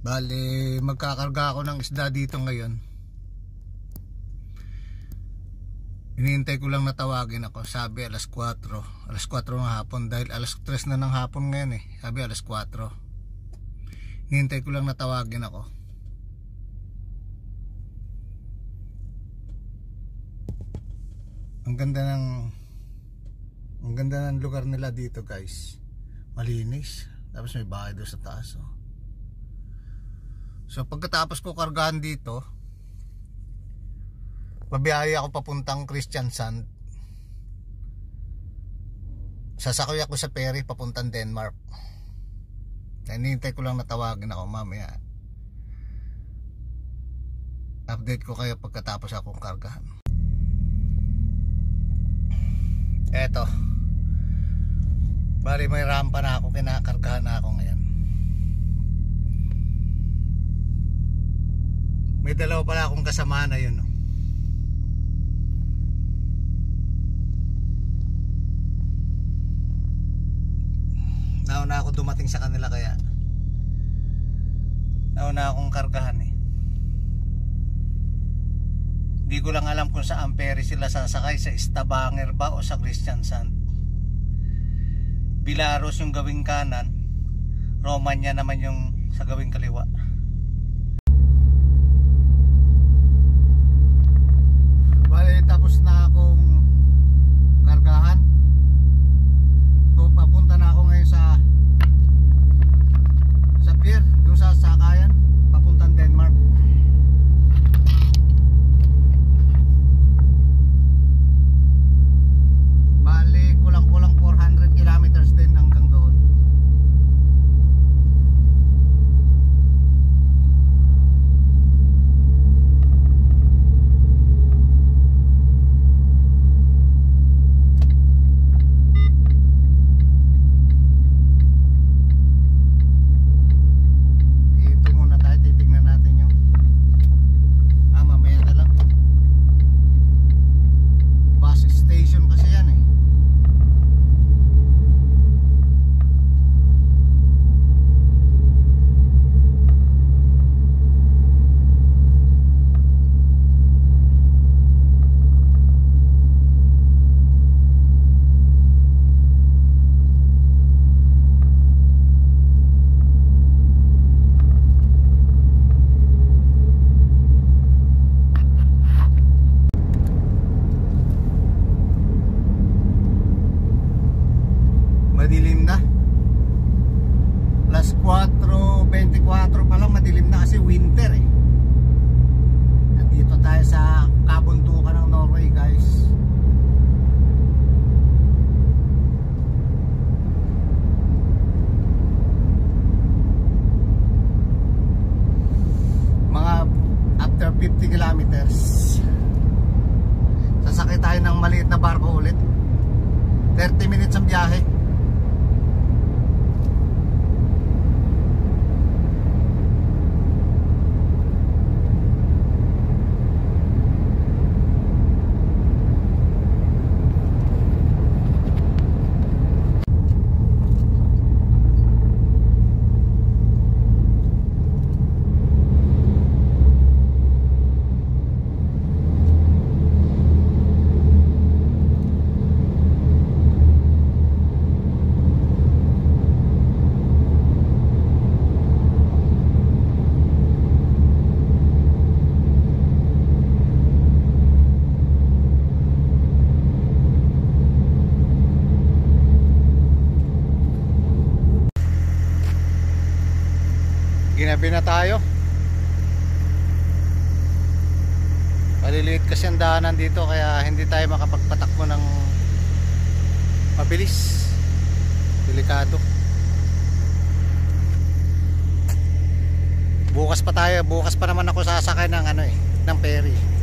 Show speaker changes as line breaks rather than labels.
Bali, magkakarga ako ng isda dito ngayon. Hinihintay ko lang na tawagin ako. Sabi alas 4. Alas 4 ng hapon. Dahil alas 3 na ng hapon ngayon eh. Sabi alas 4. Hinihintay ko lang na tawagin ako. Ang ganda ng lugar nila dito, guys. Malinis. Tapos may bahay doon sa taas, oh. So pagkatapos ko kargahan dito, babiyahe ako papuntang Kristiansand. Sasakay ako sa ferry papuntang Denmark. Hinihintay ko lang na tawagin ako mamaya. Update ko kayo pagkatapos akong kargahan. Eto, bali may rampa na ako, kinakargahan na ako ngayon. May dalawa pala akong kasama na yun, no? Nauna ako dumating sa kanila, kaya nauna akong kargahan eh. Hindi ko lang alam kung saan ferry sila sasakay, sa Stavanger ba o sa Kristiansand. Bilaros yung gawing kanan, Romania naman yung sa gawing kaliwa. Bale, tapos na akong kargahan. So, papunta na ako ngayon sa pier, doon sa sakayan papuntang Denmark. Bali, kulang-kulang 400 kilometers din hanggang doon. Madilim na. Plus 4:24 pa lang, madilim na kasi winter eh. Nandito tayo sa kabuntukan ng Norway, guys. Mga after 50 kilometers sasakay tayo ng maliit na barko ulit. 30 minutes ang biyahe. Ginabi na tayo. Maliliit kasi ang daanan dito, kaya hindi tayo makapagpatakbo ng mabilis. Delikado. Bukas pa naman ako sasakay ng ng ferry.